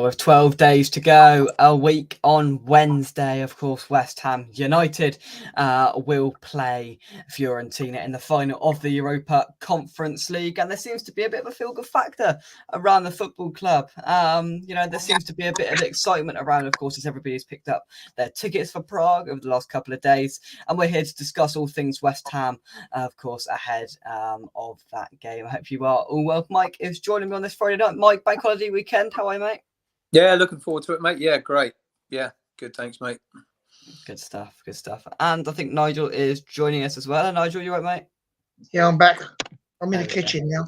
with 12 days to go, a week on Wednesday, of course, West Ham United will play Fiorentina in the final of the Europa Conference League. And there seems to be a bit of a feel-good factor around the football club. There seems to be a bit of excitement around, of course, as everybody's picked up their tickets for Prague over the last couple of days. And we're here to discuss all things West Ham, of course, ahead of that game. I hope you are all well. Mike is joining me on this Friday night. Mike, bank holiday weekend. How are you, mate? Yeah, looking forward to it, mate. Yeah, great. Yeah, good. Thanks, mate. Good stuff. Good stuff. And I think Nigel is joining us as well. Nigel, you right, mate? Yeah, I'm back. I'm in the kitchen now.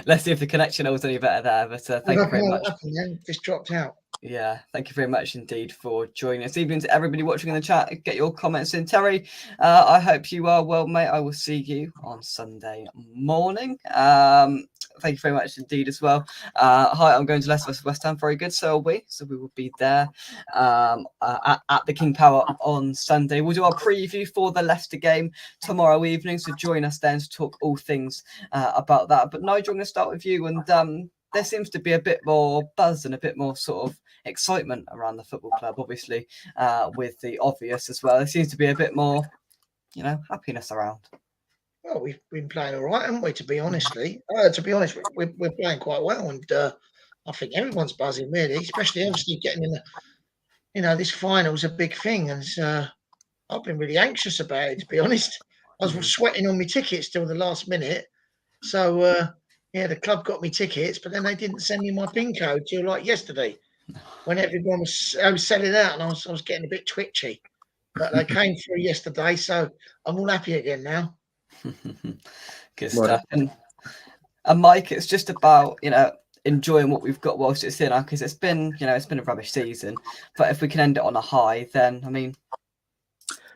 Let's see if the connection was any better there. But thank you very much. Just dropped out. Yeah, thank you very much indeed for joining us. Evening to everybody watching in the chat. Get your comments in. Terry, I hope you are well, mate. I will see you on Sunday morning. Thank you very much indeed as well. Hi, I'm going to Leicester vs West Ham. Very good. So are we. So we will be there at the King Power on Sunday. We'll do our preview for the Leicester game tomorrow evening. So join us then to talk all things about that. But Nigel, I'm going to start with you. And there seems to be a bit more buzz and a bit more sort of excitement around the football club, obviously, with the obvious as well. There seems to be a bit more, happiness around. Well, we've been playing all right, haven't we? To be honest, we're playing quite well, and I think everyone's buzzing really, especially obviously getting in the, this final is a big thing, and I've been really anxious about it. To be honest, I was sweating on my tickets till the last minute, so. Yeah, the club got me tickets, but then they didn't send me my PIN code till like yesterday, when everyone was selling out, and I was getting a bit twitchy. But they came through yesterday, so I'm all happy again now. Good stuff. And Mike, it's just about enjoying what we've got whilst it's in, because it's been a rubbish season. But if we can end it on a high, then I mean,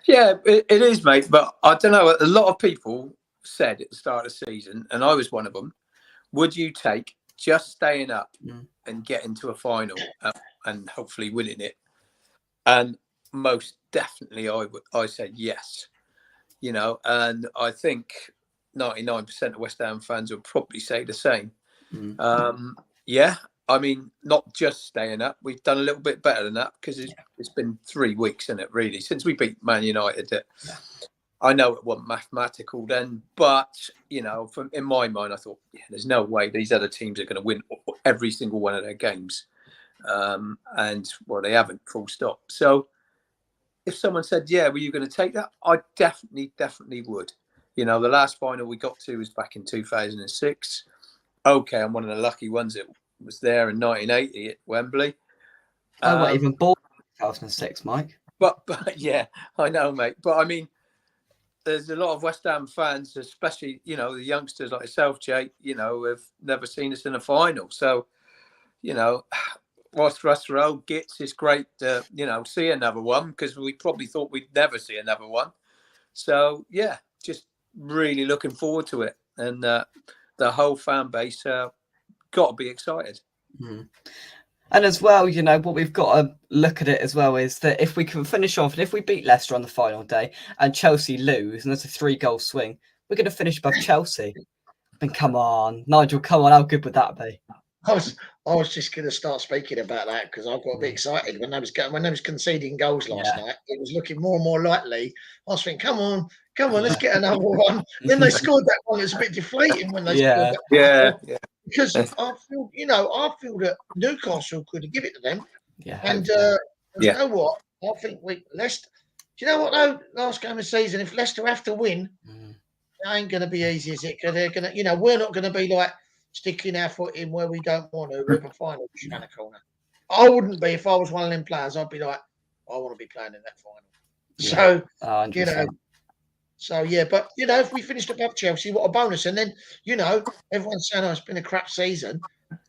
yeah, it is, mate. But I don't know. A lot of people said at the start of the season, and I was one of them. Would you take just staying up and getting to a final and hopefully winning it? And most definitely, I said yes. And I think 99% of West Ham fans would probably say the same. Yeah, I mean, not just staying up. We've done a little bit better than that because it's been 3 weeks, isn't it, really, since we beat Man United. I know it wasn't mathematical then, but, in my mind, I thought, there's no way these other teams are going to win every single one of their games. They haven't, full stop. So if someone said, were you going to take that? I definitely would. The last final we got to was back in 2006. Okay, I'm one of the lucky ones that was there in 1980 at Wembley. I wasn't even born in 2006, Mike. But yeah, I know, mate. But I mean, there's a lot of West Ham fans, especially, the youngsters like yourself, Jake, have never seen us in a final. So, whilst for us for old gits, it's great to, see another one because we probably thought we'd never see another one. So, yeah, just really looking forward to it. And the whole fan base got to be excited. And as well, what we've got to look at it as well is that if we can finish off, and if we beat Leicester on the final day and Chelsea lose, and there's a 3-goal swing, we're going to finish above Chelsea. And come on, Nigel, come on, how good would that be? I was just going to start speaking about that because I got a bit excited when they was conceding goals last night. It was looking more and more likely. I was thinking, come on, let's get another one. Then they scored that one. It's a bit deflating when they scored that one. Yeah. Because I feel that Newcastle could give it to them. Yeah. And you know what? I think Leicester. Do you know what though? Last game of the season, if Leicester have to win, it ain't going to be easy, is it? Because they're going to, we're not going to be like sticking our foot in where we don't want to. We're a final around the corner. I wouldn't be if I was one of them players. I'd be like, I want to be playing in that final. Yeah. So 100%. So, yeah, but, if we finished above Chelsea, what a bonus. And then, everyone's saying, it's been a crap season.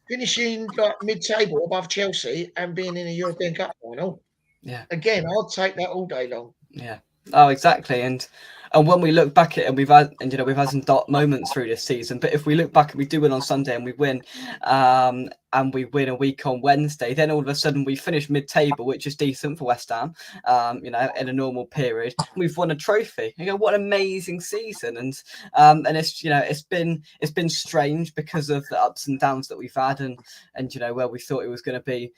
Finishing like mid-table above Chelsea and being in a European Cup final. Yeah. Again, I'll take that all day long. Yeah. Oh, exactly. And when we look back at it, we've had some dark moments through this season. But if we look back and we do win on Sunday and we win, and we win a week on Wednesday, then all of a sudden we finish mid-table, which is decent for West Ham, you know, in a normal period. We've won a trophy. You know, what an amazing season. And it's, you know, it's been strange because of the ups and downs that we've had, and you know, where we thought it was going to be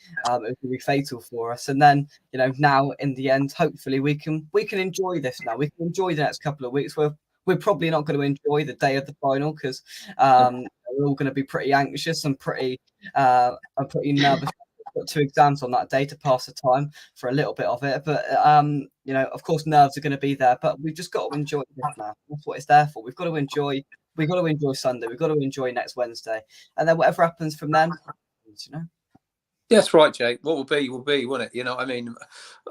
fatal for us. And then, you know, now in the end, hopefully we can enjoy this now. We can enjoy the next couple of weeks. We're probably not going to enjoy the day of the final because we're all going to be pretty anxious and pretty nervous. Got 2 exams on that day to pass the time for a little bit of it, but you know, of course, nerves are going to be there. But we've just got to enjoy this now. That's what it's there for. We've got to enjoy Sunday. We've got to enjoy next Wednesday, and then whatever happens from then, you know. That's right, Jake. What will be, won't it? You know, I mean,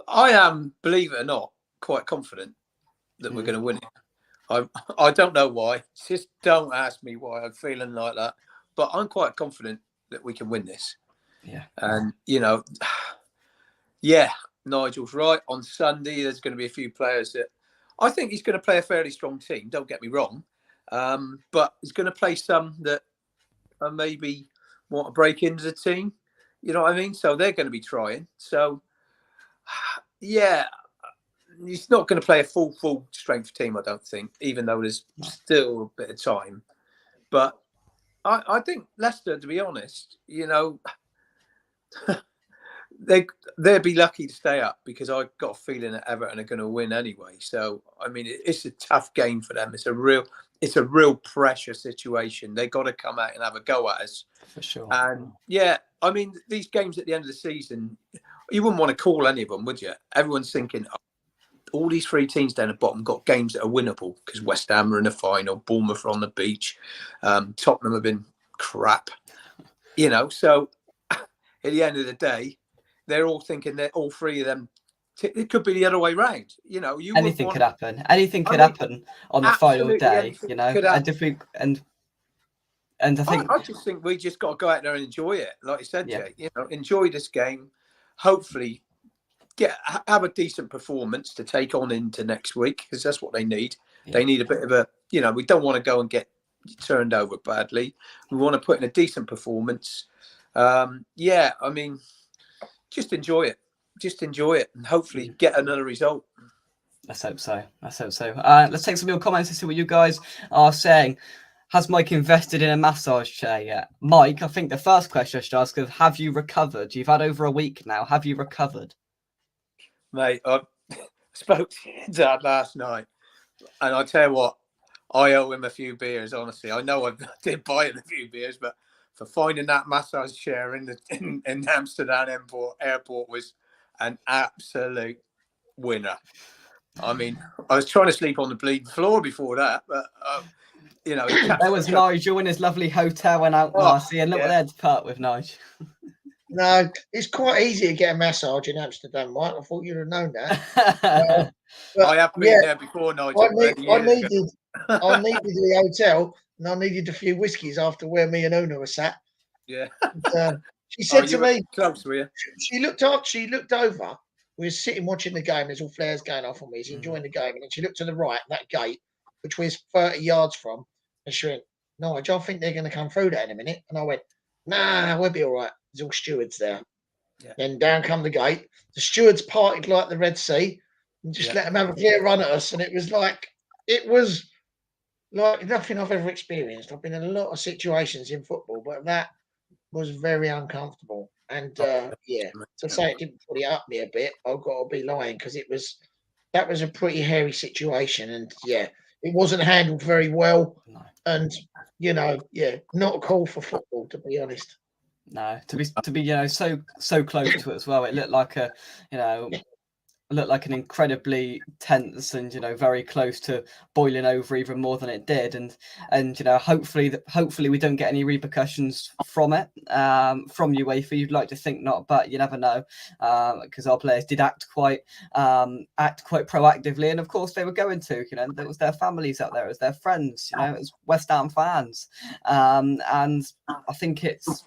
I am, believe it or not, quite confident that we're going to win it. I don't know why. Just don't ask me why I'm feeling like that. But I'm quite confident that we can win this. Yeah. And, you know, yeah, Nigel's right. On Sunday, there's going to be a few players that I think he's going to play a fairly strong team. Don't get me wrong. But he's going to play some that maybe want to break into the team. You know what I mean? So they're going to be trying. So, yeah, he's not going to play a full strength team, I don't think, even though there's still a bit of time. But I think Leicester, to be honest, you know, they'd be lucky to stay up because I've got a feeling that Everton are going to win anyway. So, I mean, it's a tough game for them. It's a real pressure situation. They've got to come out and have a go at us. For sure. And, yeah, I mean, these games at the end of the season, you wouldn't want to call any of them, would you? Everyone's thinking, oh, all these 3 teams down the bottom got games that are winnable because West Ham are in the final, Bournemouth are on the beach, Tottenham have been crap. You know, so at the end of the day, they're all thinking that all 3 of them, it could be the other way round. You know, anything could happen. Anything could happen on the final day, you know. And I think I just think we just got to go out there and enjoy it. Like you said, Jake, you know, enjoy this game. Hopefully have a decent performance to take on into next week because that's what they need. Yeah. They need a bit of a, you know, we don't want to go and get turned over badly. We want to put in a decent performance. Yeah, I mean, just enjoy it. Just enjoy it and hopefully get another result. Let's hope so. Let's take some of your comments and see what you guys are saying. Has Mike invested in a massage chair yet? Mike, I think the first question I should ask is, have you recovered? You've had over a week now. Have you recovered? Mate, I spoke to his dad last night, and I tell you what, I owe him a few beers, honestly. I know I did buy him a few beers, but for finding that massage chair in Amsterdam airport was an absolute winner. I mean, I was trying to sleep on the bleeding floor before that, but... you know, there was Nigel in his lovely hotel went out, Marcy, and look what they had to part with, Nigel. No, it's quite easy to get a massage in Amsterdam, Mike. I thought you'd have known that. I have been there before, Nigel. I needed the hotel, and I needed a few whiskies after where me and Una were sat. Yeah. And, she said to me, close, were you? She looked over. We were sitting watching the game. There's all flares going off on me. He's enjoying the game, and then she looked to the right, that gate, which was 30 yards from. And she went, no, I don't think they're going to come through that in a minute. And I went, nah, we'll be all right. There's all stewards there. Yeah. Then down come the gate. The stewards parted like the Red Sea and just let them have a clear run at us. And it was like nothing I've ever experienced. I've been in a lot of situations in football, but that was very uncomfortable. And to say it didn't put it up me a bit, I've got to be lying because that was a pretty hairy situation. And it wasn't handled very well. No. And, you know, not a call for football, to be honest. No, to be, you know, so close to it as well. It looked like an incredibly tense and, you know, very close to boiling over even more than it did. And you know, hopefully we don't get any repercussions from it, from UEFA. You'd like to think not, but you never know, because our players did act quite proactively. And of course they were going to, you know, there was their families out there, it was their friends, you know, it was West Ham fans. And I think it's,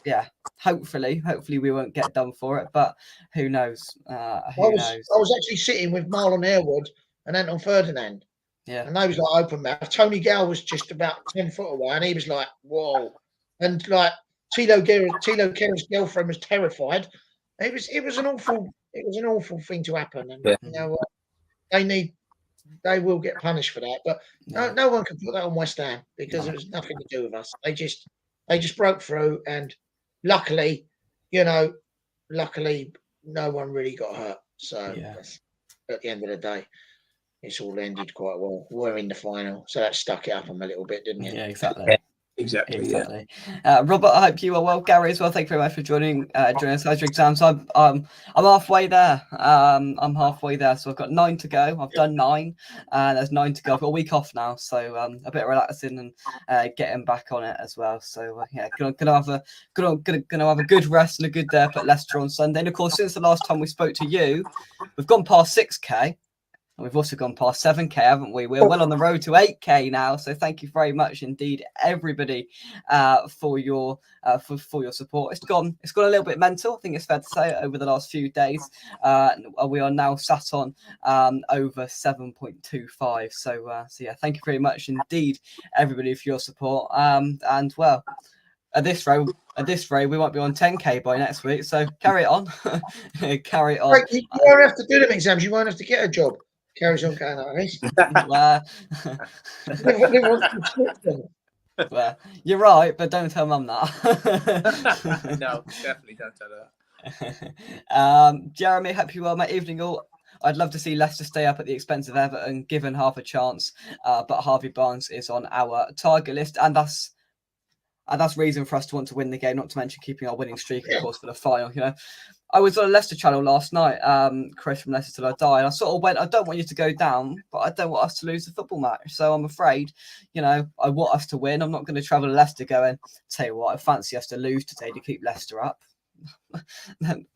hopefully we won't get done for it, but who knows? I was actually sitting with Marlon Harewood and Anton Ferdinand. Yeah. And they was like open mouth. Tony Gale was just about 10 foot away and he was like, whoa. And like Tilo Kehra's girlfriend was terrified. It was an awful thing to happen, and you know what? They will get punished for that. But no one can put that on West Ham because it was nothing to do with us. They just broke through, and luckily, no one really got hurt. So at the end of the day, it's all ended quite well. We're in the final, so that stuck it up them a little bit, didn't it? Yeah, exactly. Yeah, exactly. Robert, I hope you are well. Gary as well. Thank you very much for joining us for exams. I'm halfway there. I'm halfway there. So I've got 9 to go. I've done 9. There's 9 to go. I've got a week off now, so a bit of relaxing and getting back on it as well. So gonna have a good rest and a good day up at Leicester on Sunday. And of course, since the last time we spoke to you, we've gone past 6K. And we've also gone past 7K, haven't we? We're well on the road to 8K now. So thank you very much indeed, everybody, for your support. It's gone a little bit mental, I think it's fair to say, over the last few days. We are now sat on over 7.25. So yeah, thank you very much indeed, everybody, for your support. And well, at this rate, we might be on 10K by next week. So carry it on. Carry on. You won't have to do them exams. You won't have to get a job. Carries on going like this. Well, you're right, but don't tell Mum that. No, definitely don't tell her. Jeremy, hope you well, mate. Evening all. I'd love to see Leicester stay up at the expense of Everton, given half a chance. But Harvey Barnes is on our target list, and that's reason for us to want to win the game, not to mention keeping our winning streak, of course, for the final. I was on a Leicester channel last night, Chris from Leicester Till I Die, and I sort of went, I don't want you to go down, but I don't want us to lose the football match. So I'm afraid, I want us to win. I'm not going to travel to Leicester going, tell you what, I fancy us to lose today to keep Leicester up.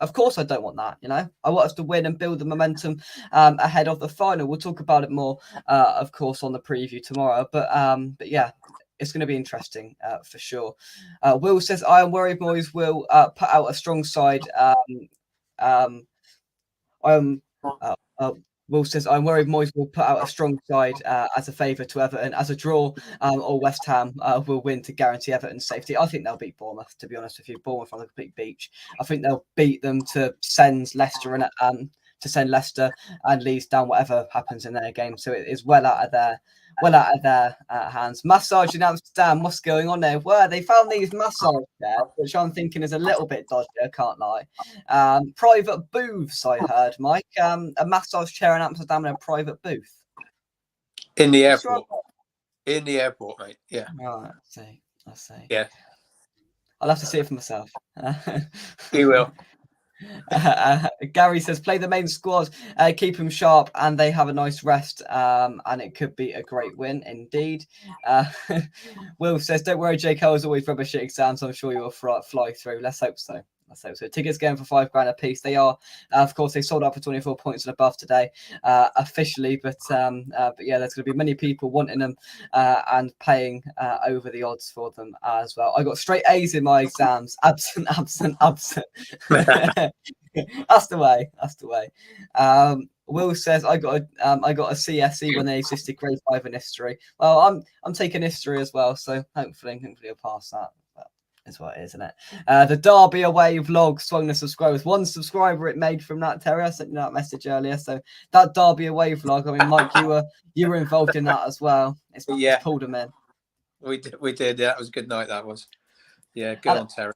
Of course I don't want that. I want us to win and build the momentum ahead of the final. We'll talk about it more, of course, on the preview tomorrow. But yeah, it's going to be interesting for sure. Will says, I am worried Moyes will put out a strong side. Will says, I'm worried Moyes will put out a strong side as a favour to Everton. As a draw or West Ham will win to guarantee Everton's safety. I think they'll beat Bournemouth, to be honest with you. Bournemouth on a complete beach. I think they'll beat them to send Leicester and Leeds down whatever happens in their game. So it is well out of their hands. Massage in Amsterdam, what's going on there? Well, they found these massage chairs, which I'm thinking is a little bit dodgy, I can't lie. Private booths, I heard, Mike. A massage chair in Amsterdam and a private booth. In the airport. In the airport, mate. Yeah. Oh, I see. Yeah. I'll have to see it for myself. You will. Gary says, play the main squad, keep them sharp, and they have a nice rest, and it could be a great win indeed. Will says, don't worry, Jake, I was always rubbish at exams. I'm sure you will fly through. Let's hope so. Tickets going for £5 a piece. They are, of course, they sold out for 24 points and above today, officially. But yeah, there's going to be many people wanting them and paying over the odds for them as well. I got straight A's in my exams. Absent. That's the way. Will says, I got a CSE when they existed, grade 5 in history. Well, I'm taking history as well, so hopefully I'll pass that. Is what it is, isn't it? The Derby away vlog swung the subscribers. 1 subscriber it made from that, Terry. I sent you that message earlier. So that Derby away vlog. I mean, Mike, you were involved in that as well. It's pulled them in. We did. Yeah, that was a good night. That was. Yeah, good on Terry.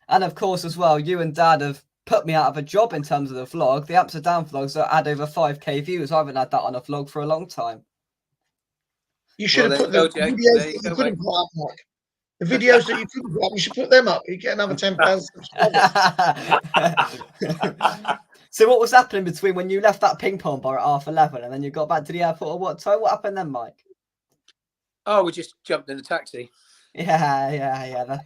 And of course, as well, you and Dad have put me out of a job in terms of the vlog. The Amsterdam vlogs had over 5K views. I haven't had that on a vlog for a long time. You should have put the videos that you couldn't put up, Mike. The videos that you couldn't put up, you should put them up. You get another 10,000 subscribers. So what was happening between when you left that ping pong bar at 11:30 and then you got back to the airport at what time? What happened then, Mike? Oh, we just jumped in a taxi. Yeah.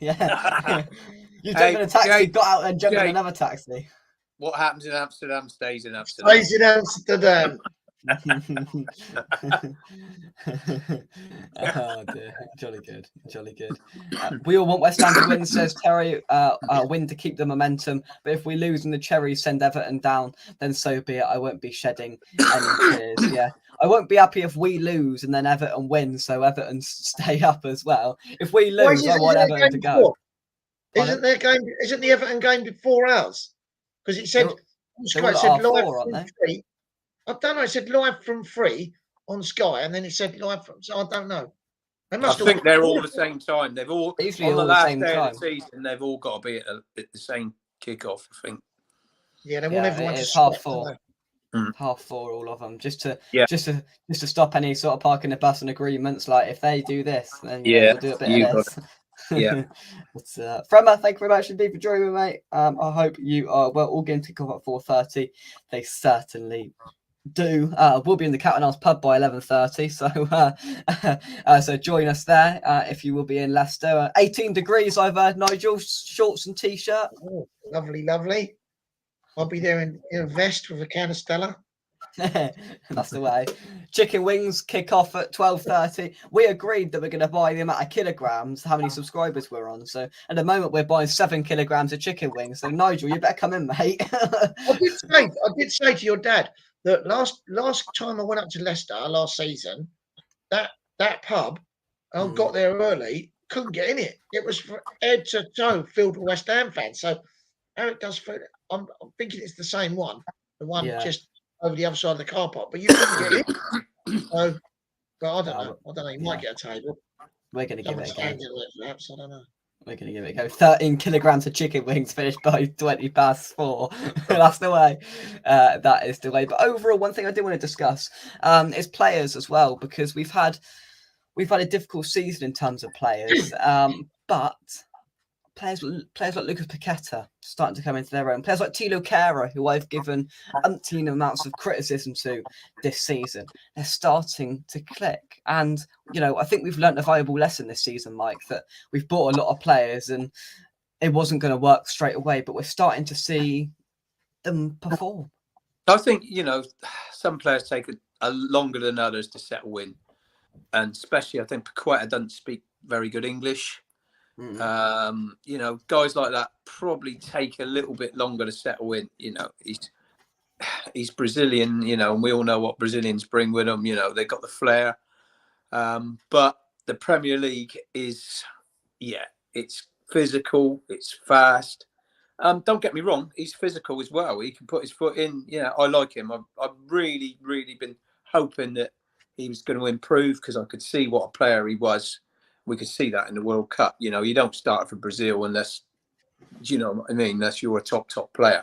You jumped in a taxi, got out and jumped in another taxi. What happens in Amsterdam stays in Amsterdam. Stays in Amsterdam. Oh dear, jolly good. We all want West Ham to win, says Terry. Win to keep the momentum, but if we lose and the Cherries send Everton down, then so be it. I won't be shedding any tears. Yeah, I won't be happy if we lose and then Everton win, so Everton stay up as well. If we lose, I want Everton to go. Isn't their game? Isn't the Everton game before ours? Because it said they're it all said at live R4, aren't from they? 3. I don't know. It said live from 3 on Sky, and then it said live from. So I don't know. They I must think they're all the same time. They've all Usually on the all the last same day time. of the season. They've all got to be at the same kickoff. I think. Yeah, they want everyone to it's sweat, 4:30. Mm. 4:30, all of them, just to stop any sort of parking the bus and agreements. Like if they do this, then we'll do a bit of this. Yeah. Fremma, thank you very much indeed for joining me, mate. I hope you are well. All games kick off at 4:30. They certainly do. We'll be in the Cat and Arms pub by 11:30. So join us there if you will be in Leicester. 18 degrees, I've heard, Nigel. Shorts and t-shirt. Oh, lovely. I'll be there in a vest with a can of Stella. That's the way. Chicken wings kick off at 12:30. We agreed that we're going to buy the amount of kilograms, how many subscribers we're on. So at the moment we're buying 7 kilograms of chicken wings. So Nigel, you better come in, mate. I did say to your dad that last time I went up to Leicester last season, that pub, I got there early, couldn't get in it. It was from head to toe filled with West Ham fans. So Eric does food. I'm thinking it's the same one, the one just over the other side of the car park, but you couldn't get in. So, but I don't know. You might get a table. We're going to give it a go. Perhaps, I don't know. We're going to give it a go. 13 kilograms of chicken wings finished by 4:20. That's the way. That is the way. But overall, one thing I do want to discuss is players as well, because we've had a difficult season in terms of players. But players like Lucas Paqueta starting to come into their own. Players like Thilo Kehrer, who I've given umpteen amounts of criticism to this season, they're starting to click. And, I think we've learnt a valuable lesson this season, Mike, that we've bought a lot of players and it wasn't going to work straight away, but we're starting to see them perform. I think, some players take a longer than others to settle in. And especially, I think Paqueta doesn't speak very good English. Guys like that probably take a little bit longer to settle in. He's Brazilian, and we all know what Brazilians bring with them. They've got the flair. But the Premier League is, it's physical, it's fast. Don't get me wrong, he's physical as well. He can put his foot in. I like him. I've really, really been hoping that he was going to improve because I could see what a player he was. We could see that in the World Cup. You don't start for Brazil unless, unless you're a top player.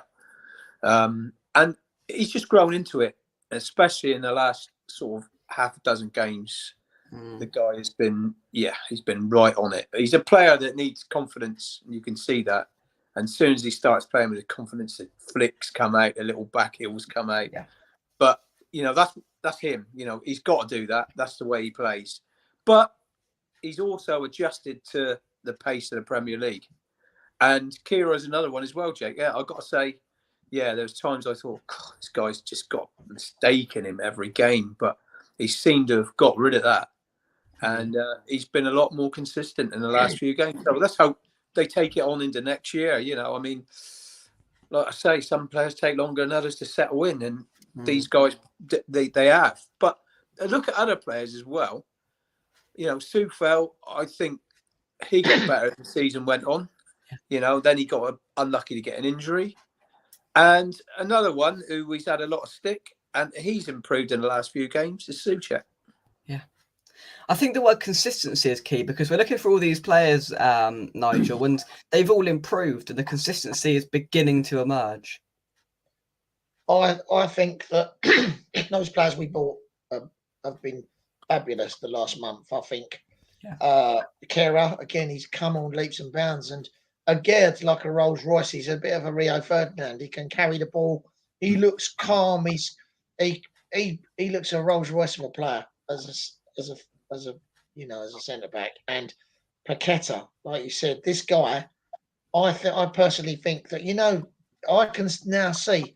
And he's just grown into it, especially in the last sort of half a dozen games. The guy has been, he's been right on it. He's a player that needs confidence. And you can see that. And as soon as he starts playing with the confidence, the flicks come out, the little back heels come out. Yeah. But, that's him. He's got to do that. That's the way he plays. But he's also adjusted to the pace of the Premier League. And Kehrer is another one as well, Jake. Yeah, I've got to say, there's times I thought, this guy's just got a mistake in him every game. But he seemed to have got rid of that. And he's been a lot more consistent in the last few games. So let's hope they take it on into next year. Like I say, some players take longer than others to settle in. And these guys, they have. But look at other players as well. Sufel, I think he got better as the season went on. Then he got unlucky to get an injury. And another one who he's had a lot of stick and he's improved in the last few games is Souček. Yeah. I think the word consistency is key because we're looking for all these players, Nigel, and they've all improved and the consistency is beginning to emerge. I think that those players we bought have been fabulous the last month. I think Kehrer, again, he's come on leaps and bounds, and Aguerd's like a Rolls Royce. He's a bit of a Rio Ferdinand. He can carry the ball. He looks calm. He looks a Rolls Royce of a player as a centre back. And Paqueta, like you said, this guy, I personally think that I can now see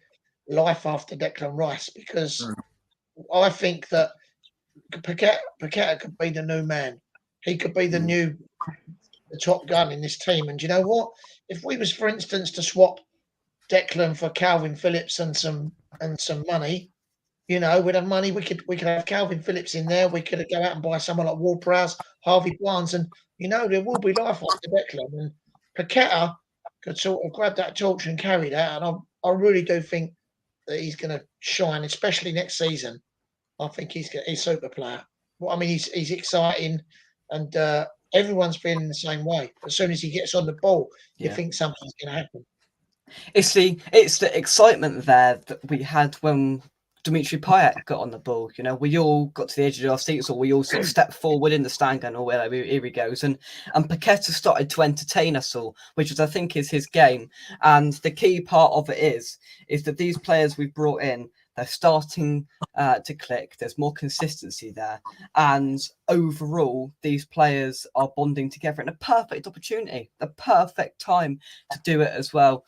life after Declan Rice because I think that Paqueta could be the new man. He could be the top gun in this team. And you know what? If we was, for instance, to swap Declan for Calvin Phillips and some money, we'd have money. We could have Calvin Phillips in there. We could go out and buy someone like Ward-Prowse, Harvey Barnes, and there will be life after Declan. And Paqueta could sort of grab that torch and carry that, and I really do think that he's going to shine, especially next season. I think he's a super player. Well, I mean, he's exciting, and everyone's feeling the same way. As soon as he gets on the ball, you think something's going to happen. It's the excitement there that we had when Dimitri Payet got on the ball. You know, we all got to the edge of our seats, or we all sort of stepped forward in the stand going, "Oh, well, here he goes." And Paqueta started to entertain us all, which is, I think, is his game. And the key part of it is that these players we've brought in, they're starting to click. There's more consistency there, and overall, these players are bonding together in a perfect opportunity, the perfect time to do it as well,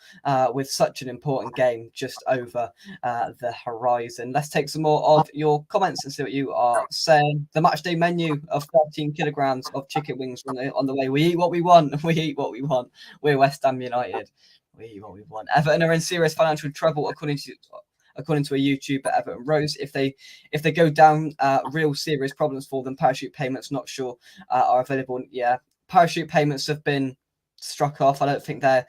with such an important game just over the horizon. Let's take some more of your comments and see what you are saying. The match day menu of 13 kilograms of chicken wings on the way. We eat what we want. We eat what we want. We're West Ham United. We eat what we want. Everton are in serious financial trouble, according to a YouTuber, Everton Rose. If they go down, real serious problems for them. Parachute payments, not sure, are available. Yeah, parachute payments have been struck off. I don't think they're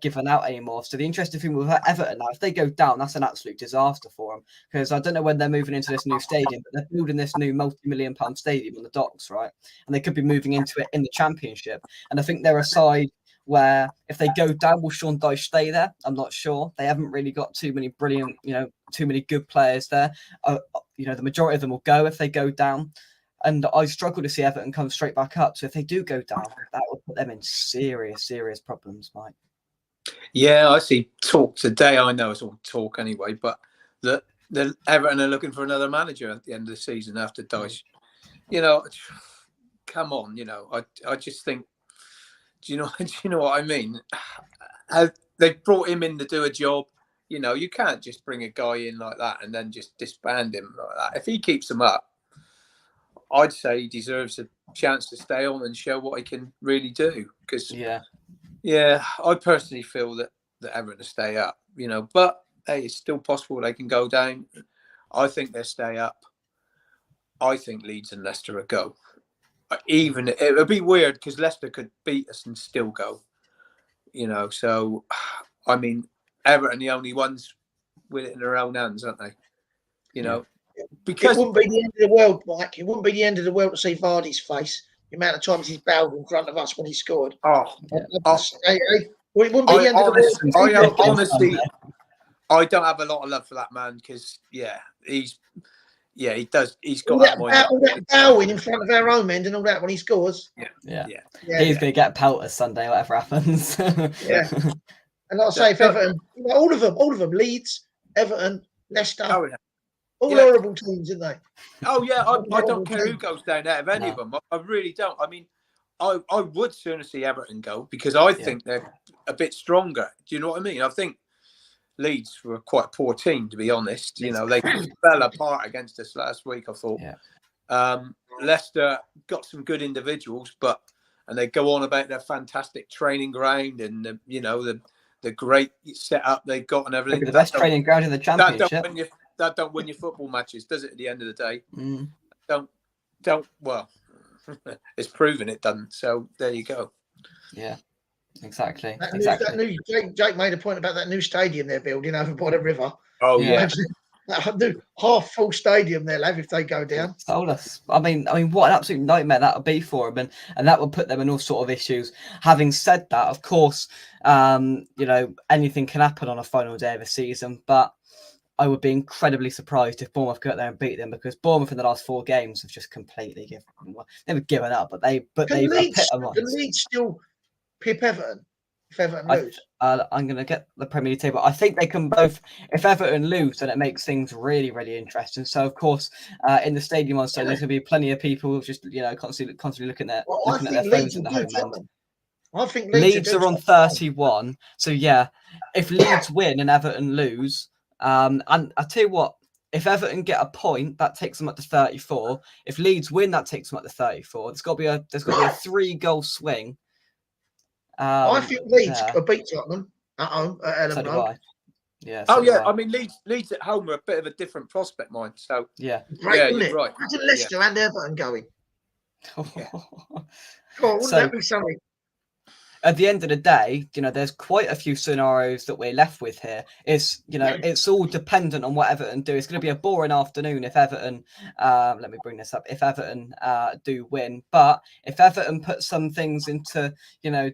given out anymore. So the interesting thing with Everton now, if they go down, that's an absolute disaster for them, because I don't know when they're moving into this new stadium, but they're building this new multi-million-pound stadium on the docks, right? And they could be moving into it in the Championship. And I think they're a side where if they go down, will Sean Dyche stay there? I'm not sure. They haven't really got too many brilliant, too many good players there. The majority of them will go if they go down. And I struggle to see Everton come straight back up. So if they do go down, that will put them in serious, serious problems, Mike. Yeah, I see talk today. I know it's all talk anyway, but the Everton are looking for another manager at the end of the season after Dyche. Come on, I just think, do you know what I mean? They brought him in to do a job. You can't just bring a guy in like that and then just disband him like that. If he keeps him up, I'd say he deserves a chance to stay on and show what he can really do. Because, I personally feel that Everton will stay up, but hey, it's still possible they can go down. I think they'll stay up. I think Leeds and Leicester will go. Even it would be weird because Leicester could beat us and still go, So, I mean, Everton the only ones with it in their own hands, aren't they? Because it wouldn't be the end of the world, Mike. It wouldn't be the end of the world to see Vardy's face. The amount of times he's bowed in front of us when he scored. Well, it wouldn't be the end of the world. Honestly, I don't have a lot of love for that man because, he does. He's got all that bowing in front of our own end and all that when he scores. Yeah. He's going to get pelters Sunday, whatever happens. Yeah. And like I say, if Everton, all of them, Leeds, Everton, Leicester, all horrible teams, aren't they? Oh yeah, I don't care who goes down out of any of them. I really don't. I mean, I would sooner see Everton go because I think they're a bit stronger. Do you know what I mean? I think Leeds were quite a poor team, to be honest. They fell apart against us last week, I thought. Yeah. Leicester got some good individuals, and they go on about their fantastic training ground and the great setup they got and everything. The best training ground in the Championship. That don't win your football matches, does it? At the end of the day, don't. Well, it's proven it doesn't. So there you go. Yeah. Exactly. Jake made a point about that new stadium they're building over by the river. Oh yeah, that new half full stadium they'll have if they go down. Told us. I mean, what an absolute nightmare that would be for them, and that would put them in all sort of issues. Having said that, of course, anything can happen on a final day of a season, but I would be incredibly surprised if Bournemouth go out there and beat them because Bournemouth in the last 4 games have just completely given up. But they've Leeds still pip Everton if Everton lose. I'm going to get the Premier League table. I think they can both. If Everton lose, then it makes things really, really interesting. So, of course, in the stadium on Sunday, there's going to be plenty of people just constantly looking at their phones at the home end. I think Leeds are on 31. So yeah, if Leeds win and Everton lose, and I tell you what, if Everton get a point, that takes them up to 34. If Leeds win, that takes them up to 34. There's got to be a 3-goal swing. I think Leeds could beat Tottenham at home at Elland Road. Yeah. I mean, Leeds at home are a bit of a different prospect, mine. So yeah, great, you're right. Imagine Leicester and Everton going. Come on, wouldn't that be something? at the end of the day, there's quite a few scenarios that we're left with here. It's all dependent on what Everton do. It's going to be a boring afternoon if Everton, let me bring this up, if Everton do win. But if Everton put some things into,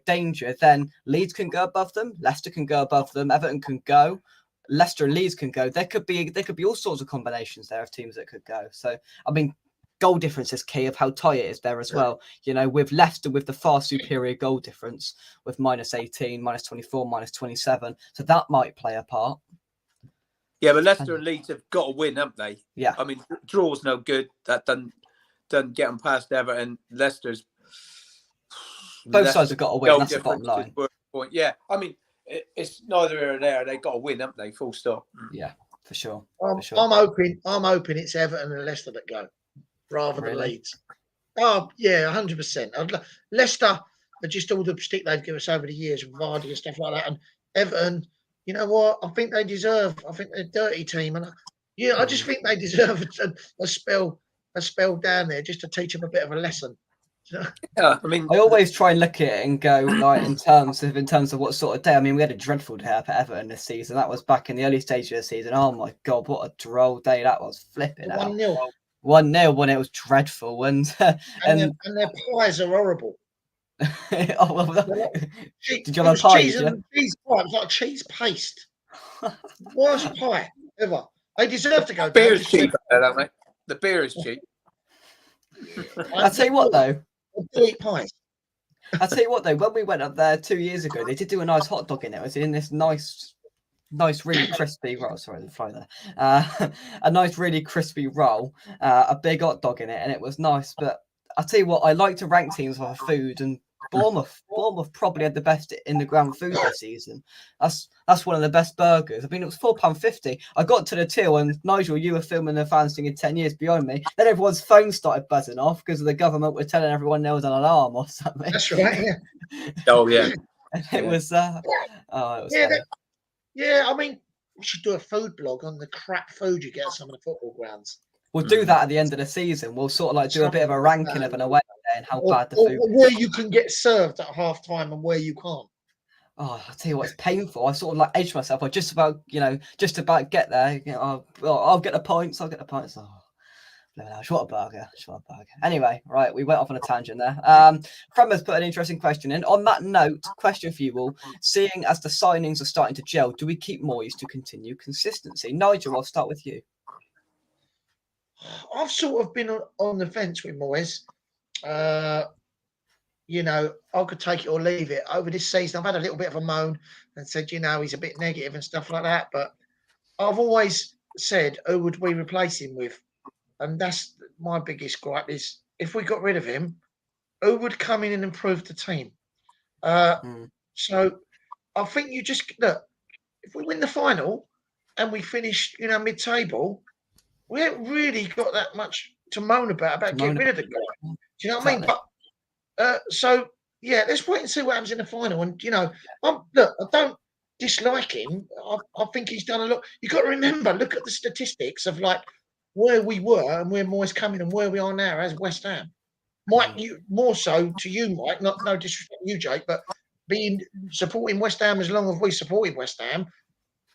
danger, then Leeds can go above them, Leicester can go above them, Everton can go, Leicester and Leeds can go. There could be all sorts of combinations there of teams that could go. So, I mean, goal difference is key of how tight it is there as well. With Leicester with the far superior goal difference with -18, -24, -27. So that might play a part. Yeah, but Leicester and Leeds have got to win, haven't they? Yeah. I mean, draw's no good. That doesn't get them past Everton. Both sides have got to win. That's the bottom line. Point. Yeah, I mean, it's neither here or there. They've got to win, haven't they? Full stop. Yeah, for sure. I'm hoping it's Everton and Leicester that go, rather than Leeds. Oh yeah, 100%. Leicester are just all the stick they've given us over the years with Vardy and stuff like that, and Everton. You know what? I think they deserve. I think they're a dirty team, and I just think they deserve a spell down there just to teach them a bit of a lesson. Yeah, I mean, I always try and look at it and go like in terms of what sort of day. I mean, we had a dreadful day up at Everton this season. That was back in the early stages of the season. Oh my god, what a droll day that was! Flipping out. 1-0 when it was dreadful, and their pies are horrible. Oh well, did you have a pie? Cheese pie. It was like cheese paste. Worst pie ever. They deserve to go. Beer is cheap, don't they? The beer is cheap. I'll tell you what though. Eat pies. I'll tell you what though. When we went up there 2 years ago, they did do a nice hot dog in it. It was in this nice, really crispy roll. Sorry, the fly there. A nice, really crispy roll. A big hot dog in it, and it was nice. But I'll tell you what. I like to rank teams by food, and Bournemouth probably had the best in the ground food this season. That's one of the best burgers. I mean, it was £4.50. I got to the till and Nigel, you were filming the fans singing 10 years behind me. Then everyone's phone started buzzing off because the government were telling everyone there was an alarm or something. That's right. Yeah. Oh yeah. It was. It was. Yeah. I mean, we should do a food blog on the crap food you get at some of the football grounds. We'll do that at the end of the season. We'll sort of like do a bit of a ranking of an away day and how bad the food is. Where you can get served at half time and where you can't. Oh, I'll tell you what, it's painful. I sort of like edge myself. I just about get there. I'll get the points. Oh, what a burger. Anyway, right, we went off on a tangent there. Kremmer's put an interesting question in. On that note, question for you all. Seeing as the signings are starting to gel, do we keep Moyes to continue consistency? Nigel, I'll start with you. I've sort of been on the fence with Moyes. I could take it or leave it. Over this season, I've had a little bit of a moan and said, he's a bit negative and stuff like that. But I've always said, who would we replace him with? And that's my biggest gripe is if we got rid of him, who would come in and improve the team? So I think you just look, if we win the final and we finish, mid-table, we haven't really got that much to moan about getting rid of the guy. Do you know what I mean? But let's wait and see what happens in the final. And I don't dislike him. I think he's done a lot. You've got to remember, look at the statistics of like where we were and where Moyes coming and where we are now as West Ham. Mike, you more so to you, Mike. No disrespect to you, Jake, but supporting West Ham as long as we supported West Ham,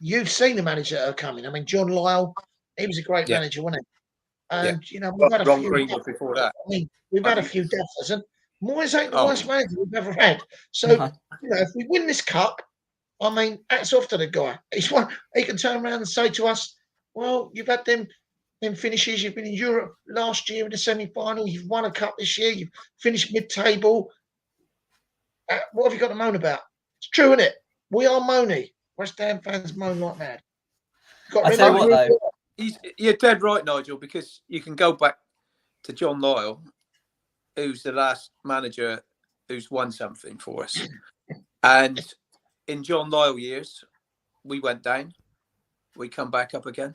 you've seen the manager that are coming. I mean, John Lyall. He was a great manager, wasn't he? And we've had a few before that. I mean, we've had a few deaths, and Moyes ain't the worst manager we've ever had. So, if we win this cup, I mean, hats off to the guy. He can turn around and say to us, "Well, you've had them finishes. You've been in Europe last year in the semi-final. You've won a cup this year. You've finished mid-table. What have you got to moan about?" It's true, isn't it? We are moany. West Ham fans moan like mad. I tell you what, though. You're dead right, Nigel, because you can go back to John Lyall, who's the last manager who's won something for us. And in John Lyall years, we went down. We come back up again.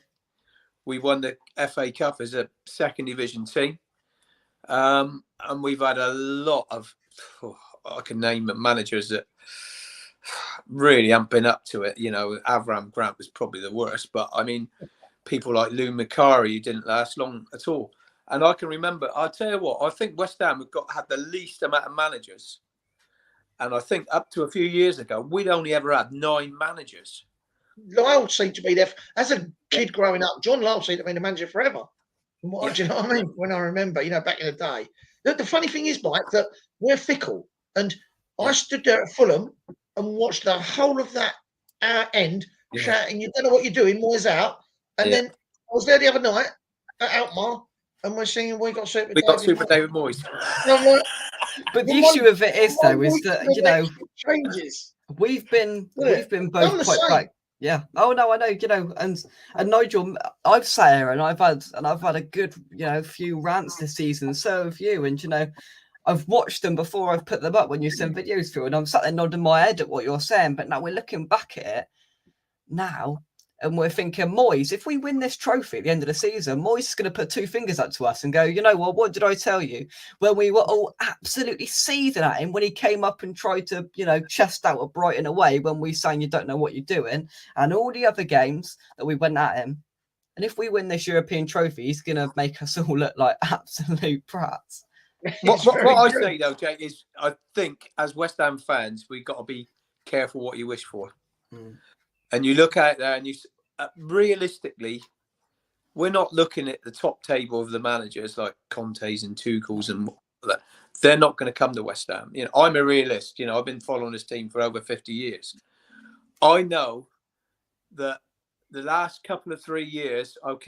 We won the FA Cup as a second division team. And we've had a lot of, I can name managers that really haven't been up to it. Avram Grant was probably the worst. But, I mean, people like Lou Macari, who didn't last long at all. And I can remember, I'll tell you what, I think West Ham had the least amount of managers And I think up to a few years ago, we'd only ever had 9 managers. Lyle seemed to be there as a kid growing up. John Lyle seemed to be the manager forever. Do you know what I mean? When I remember, back in the day. The funny thing is, Mike, that we're fickle. And I stood there at Fulham and watched the whole of that end shouting, "You don't know what you're doing, Moyes out." And then I was there the other night at Alkmaar and we're singing, "We got Super David Moyes." But the issue of it is, though, is that, changes. We've been both quite back. Yeah. Oh no, I know. And Nigel, I've sat here and I've had a good, few rants this season. So have you. And I've watched them before I've put them up when you send videos through, and I'm sat there nodding my head at what you're saying. But now we're looking back at it now, and we're thinking, Moyes, if we win this trophy at the end of the season, Moyes is going to put 2 fingers up to us and go, you know what did I tell you? When we were all absolutely seething at him when he came up and tried to, chest out at Brighton away when we saying you don't know what you're doing, and all the other games that we went at him. And if we win this European trophy, he's going to make us all look like absolute brats. What I say, though, Jake, is I think as West Ham fans, we've got to be careful what you wish for. And you look out there and realistically, we're not looking at the top table of the managers like Conte's and Tuchel's and that. They're not going to come to West Ham. I'm a realist. I've been following this team for over 50 years. I know that the last couple of 3 years, other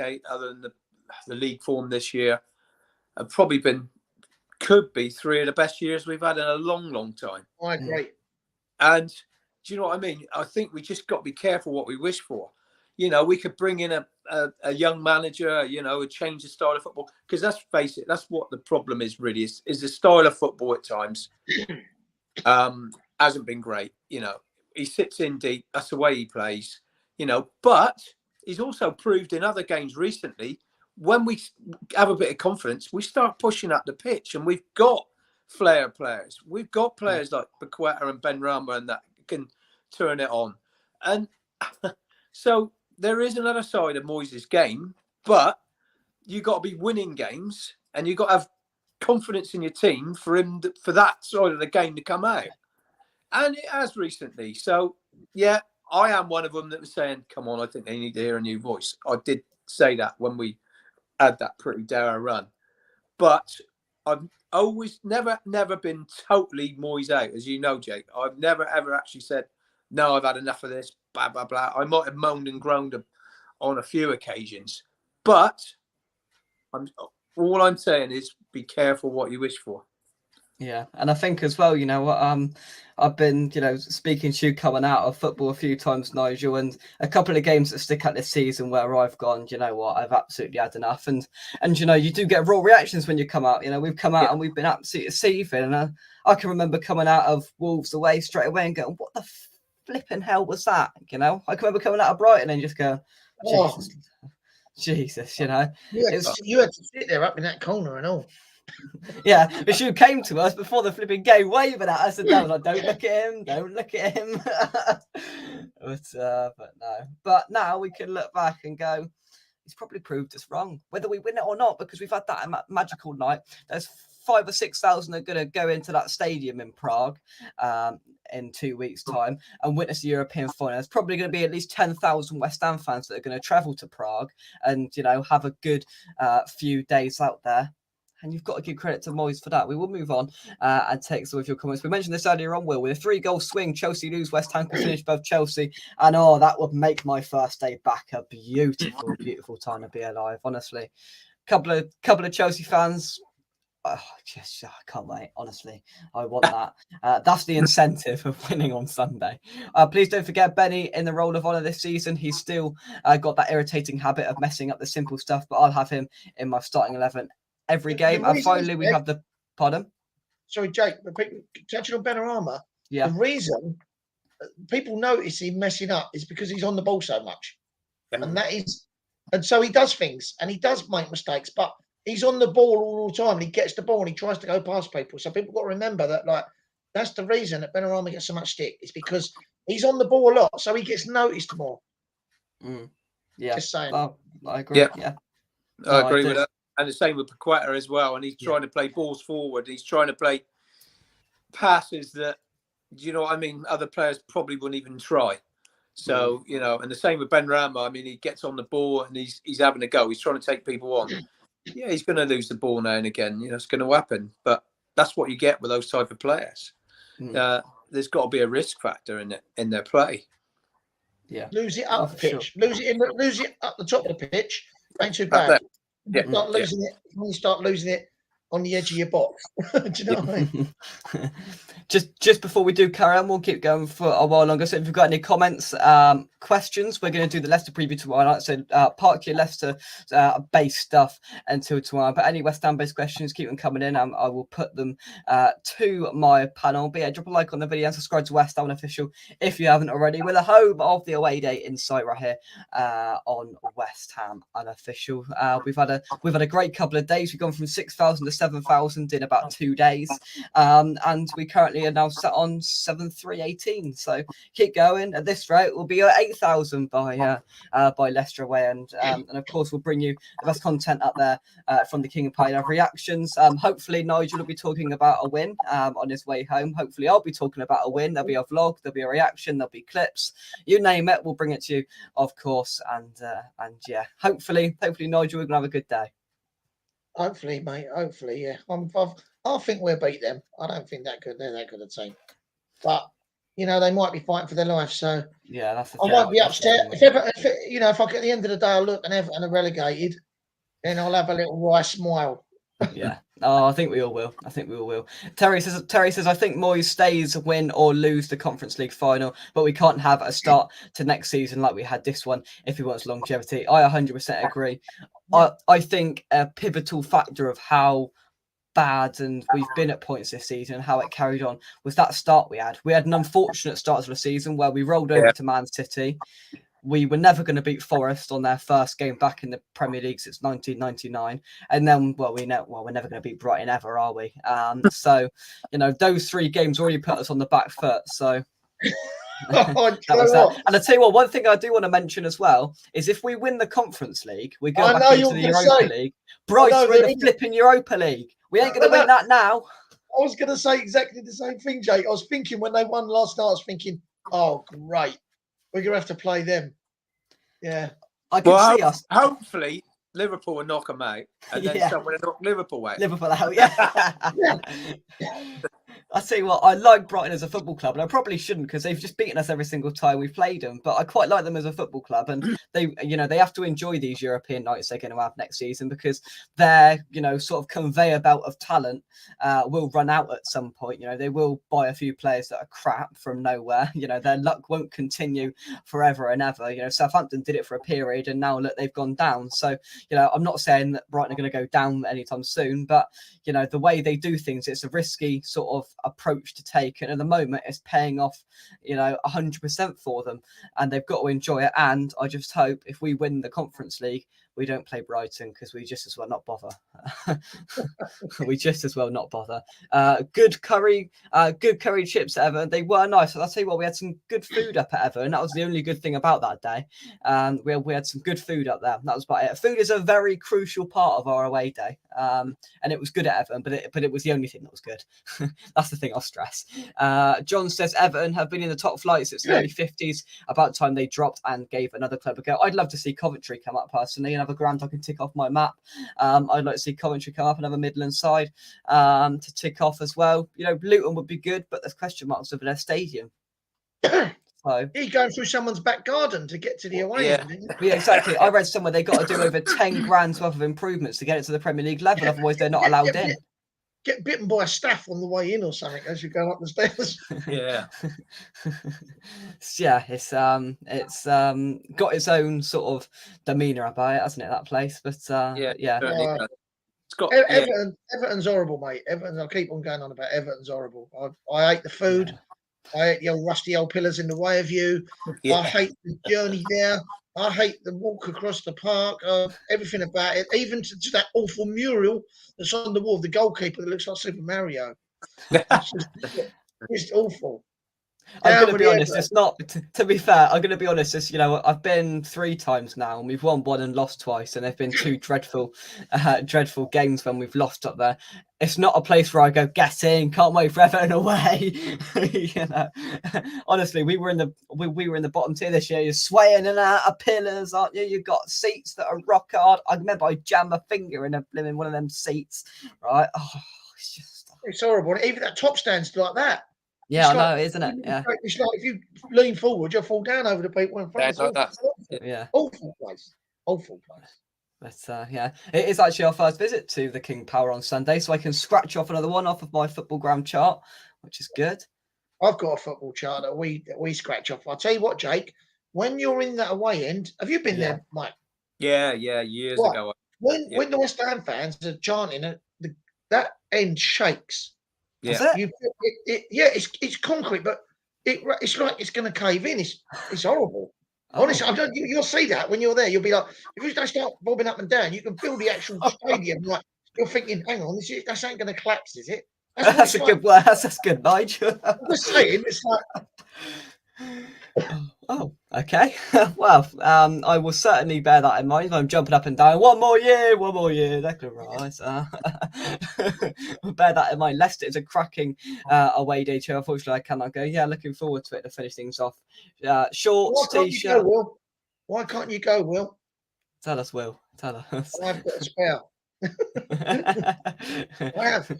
than the league form this year, have probably could be 3 of the best years we've had in a long, long time. I agree. And do you know what I mean? I think we just got to be careful what we wish for. We could bring in a young manager, a change of style of football. Because let's face it, that's what the problem is really, is the style of football at times hasn't been great. He sits in deep. That's the way he plays. But he's also proved in other games recently, when we have a bit of confidence, we start pushing up the pitch, and we've got flair players. We've got players like Paqueta and Benrahma and that can turn it on. And so there is another side of Moyes' game, but you got to be winning games, and you got to have confidence in your team for that side of the game to come out. And it has recently. So, yeah, I am one of them that was saying, come on, I think they need to hear a new voice. I did say that when we had that pretty dour run. But I've always never been totally Moyes out, as you know, Jake. I've never, ever actually said, no, I've had enough of this, blah, blah, blah. I might have moaned and groaned on a few occasions. But all I'm saying is be careful what you wish for. Yeah, and I think as well, I've been, speaking to you coming out of football a few times, Nigel, and a couple of games that stick out this season where I've gone, you know what, I've absolutely had enough. And you do get raw reactions when you come out. We've come out and we've been absolutely seething. And I can remember coming out of Wolves away straight away and going, what the flipping hell was that? I can remember coming out of Brighton and just going, Jesus, You had to sit there up in that corner and all. Yeah, but you came to us before the flipping game waving at us, and I was like, don't look at him. But no. But now we can look back and go, he's probably proved us wrong, whether we win it or not, because we've had that magical night. There's 5,000 or 6,000 are going to go into that stadium in Prague in 2 weeks' time and witness the European final. There's probably going to be at least 10,000 West Ham fans that are going to travel to Prague and, have a good few days out there. And you've got to give credit to Moyes for that. We will move on and take some of your comments. We mentioned this earlier on, Will. With a 3-goal swing, Chelsea lose, West Ham can finish above Chelsea. And, that would make my first day back a beautiful, beautiful time to be alive, honestly. Couple of Chelsea fans. I can't wait, honestly. I want that. That's the incentive of winning on Sunday. Please don't forget Benny in the role of honour this season. He's still got that irritating habit of messing up the simple stuff, but I'll have him in my starting 11 every game. And finally, we have the pardon. Sorry, Jake, but touching on Benrahma, the reason people notice him messing up is because he's on the ball so much, and so he does things and he does make mistakes, but he's on the ball all the time. And he gets the ball and he tries to go past people. So people got to remember that, that's the reason that Benrahma gets so much stick. It's because he's on the ball a lot, so he gets noticed more. Yeah, just saying. I agree. Yeah, I agree with that. And the same with Paqueta as well. And he's trying to play balls forward. He's trying to play passes that Do you know what I mean? Other players probably wouldn't even try. So, you know, and the same with Benrahma. I mean, he gets on the ball and he's having a go. He's trying to take people on. Yeah, he's going to lose the ball now and again. You know, it's going to happen. But that's what you get with those type of players. There's got to be a risk factor in their play. Yeah, lose it up the pitch, lose it up the top of the pitch. Ain't too bad. Yeah. Start losing it when you start losing it on the edge of your box. Do you know what I mean? Just before we do carry on, we'll keep going for a while longer. So if you've got any comments, questions, we're going to do the Leicester preview tomorrow night. So park your Leicester based stuff until tomorrow. But any West Ham based questions, keep them coming in. I will put them to my panel. But yeah, drop a like on the video and subscribe to West Ham Official if you haven't already. We're the home of the away day insight right here on West Ham Unofficial. We've had a great couple of days. We've gone from 6,000 to 7,000 in about 2 days, and we currently are now set on 7,318. So keep going at this rate. We'll be at 8,000 by Leicester away, and of course we'll bring you the best content up there from the King of Pine reactions. Hopefully Nigel will be talking about a win on his way home. Hopefully I'll be talking about a win. There'll be a vlog, there'll be a reaction, there'll be clips, you name it, we'll bring it to you, of course. And yeah, hopefully Nigel, we're gonna have a good day. Hopefully, mate. Hopefully, yeah. I think we'll beat them. I don't think they're that good a team, but you know they might be fighting for their life. So yeah, that's. I won't be upset if I get the end of the day, I look and Everton are relegated, then I'll have a little wry smile. Yeah. Oh, I think we all will. Terry says, I think Moyes stays, win or lose the Conference League final, but we can't have a start to next season like we had this one if he wants longevity. I 100% agree. I think a pivotal factor of how bad and we've been at points this season and how it carried on was that start we had. We had an unfortunate start to the season where we rolled over to Man City. We were never going to beat Forest on their first game back in the Premier League since 1999. And then, we're never going to beat Brighton ever, are we? So, you know, those 3 games already put us on the back foot. So that was that. And I tell you what, one thing I do want to mention as well is if we win the Conference League, we go back into the Europa League. Bryce, we're in the flipping Europa League. We ain't going to win that now. I was going to say exactly the same thing, Jake. I was thinking when they won last night, I was thinking, oh, great. We're going to have to play them. Yeah. I can see us. Hopefully, Liverpool will knock them out. And then someone will knock Liverpool out. Liverpool out, yeah. I tell you what, I like Brighton as a football club, and I probably shouldn't because they've just beaten us every single time we've played them. But I quite like them as a football club, and they have to enjoy these European nights they're going to have next season because their sort of conveyor belt of talent will run out at some point. They will buy a few players that are crap from nowhere. Their luck won't continue forever and ever. Southampton did it for a period, and now look, they've gone down. So I'm not saying that Brighton are going to go down anytime soon, but the way they do things, it's a risky sort of approach to take, and at the moment it's paying off 100% for them, and they've got to enjoy it. And I just hope if we win the Conference League, we don't play Brighton because we just as well not bother. Good curry chips at Everton. They were nice. I'll tell you what, we had some good food up at Everton. That was the only good thing about that day. We had some good food up there. That was about it. Food is a very crucial part of our away day, and it was good at Everton, but it was the only thing that was good. That's the thing I'll stress. John says Everton have been in the top flight since the early 50s. About time they dropped and gave another club a go. I'd love to see Coventry come up personally and have a ground I can tick off my map. I'd like to see Coventry come up and have a Midland side to tick off as well. Luton would be good, but there's question marks over their stadium. So you're going through someone's back garden to get to the away end. Yeah, exactly. I read somewhere they got to do over 10 grand's worth of improvements to get it to the Premier League level. Otherwise, they're not allowed in. Get bitten by a staph on the way in or something as you go up the stairs. Yeah. Yeah, it's got its own sort of demeanour about it, hasn't it, that place? But yeah. It's got Everton's horrible, mate. I'll keep on going on about Everton's horrible. I hate the food. Yeah. I hate the old rusty old pillars in the way of you. Yeah. I hate the journey there. I hate the walk across the park. Everything about it, even to that awful mural that's on the wall of the goalkeeper that looks like Super Mario. It's just awful. I'm Down going to with be the honest. Everton. It's not. To be fair, I'm going to be honest. It's, I've been 3 times now, and we've won 1 and lost twice, and there've been 2 dreadful games when we've lost up there. It's not a place where I go, get in, can't wait for Everton away. Honestly, we were in the bottom tier this year. You're swaying in and out of pillars, aren't you? You've got seats that are rock hard. I remember I jammed my finger in one of them seats. Right? Oh, it's just. It's horrible. Even that top stand's like that. Yeah, I know, isn't it? Yeah. It's like if you lean forward, you'll fall down over the people in front. Yeah, like that. Yeah. Awful place. Awful place. But yeah, it is actually our first visit to the King Power on Sunday, so I can scratch off another one off of my football ground chart, which is good. I've got a football chart that we scratch off. I'll tell you what, Jake, when you're in that away end, have you been there, Mike? Yeah, years ago. When the West Ham fans are chanting, that end shakes. Yeah, it's concrete, but it's like it's going to cave in. It's horrible. Honestly, you'll see that when you're there. You'll be like, if you don't start bobbing up and down, you can feel the actual stadium. Like you're thinking, hang on, this ain't going to collapse, is it? That's a good word. That's good, Nigel. I'm just saying, it's like. Oh, okay. Well, I will certainly bear that in mind. I'm jumping up and down. One more year, Declan Rice. Bear that in mind. Leicester is a cracking away day too. Unfortunately, I cannot go. Yeah, looking forward to it to finish things off. Shorts, t-shirt. Why can't you go, Will? Tell us, Will. Tell us. I've got a spell. I have.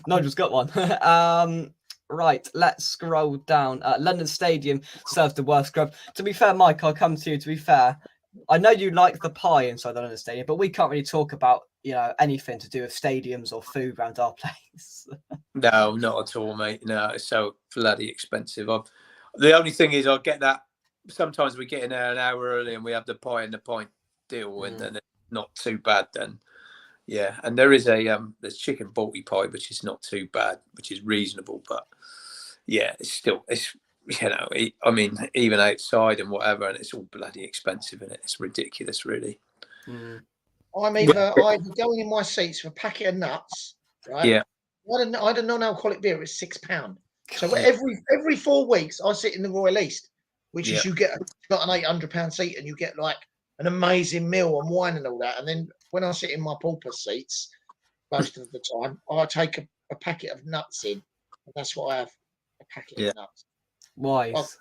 Nigel's got one. Right, let's scroll down. London Stadium serves the worst grub. To be fair, Mike, I'll come to you. To be fair, I know you like the pie inside the London Stadium, but we can't really talk about anything to do with stadiums or food around our place. No, not at all, mate. No, it's so bloody expensive. The only thing is, I get that sometimes we get in there an hour early and we have the pie and the pint deal, and then it's not too bad then. Yeah, and there is there's chicken balti pie, which is not too bad, which is reasonable, but yeah, it's I mean, even outside and whatever, and it's all bloody expensive, and it's ridiculous, really. I'm either going in my seats for a packet of nuts, right? Yeah. I had a non-alcoholic beer. It's £6. So every 4 weeks, I sit in the Royal East, which is you get got an £800 seat, and you get like an amazing meal and wine and all that. And then when I sit in my pauper seats, most of the time, I take a packet of nuts in, and that's what I have, a packet of nuts. Wise.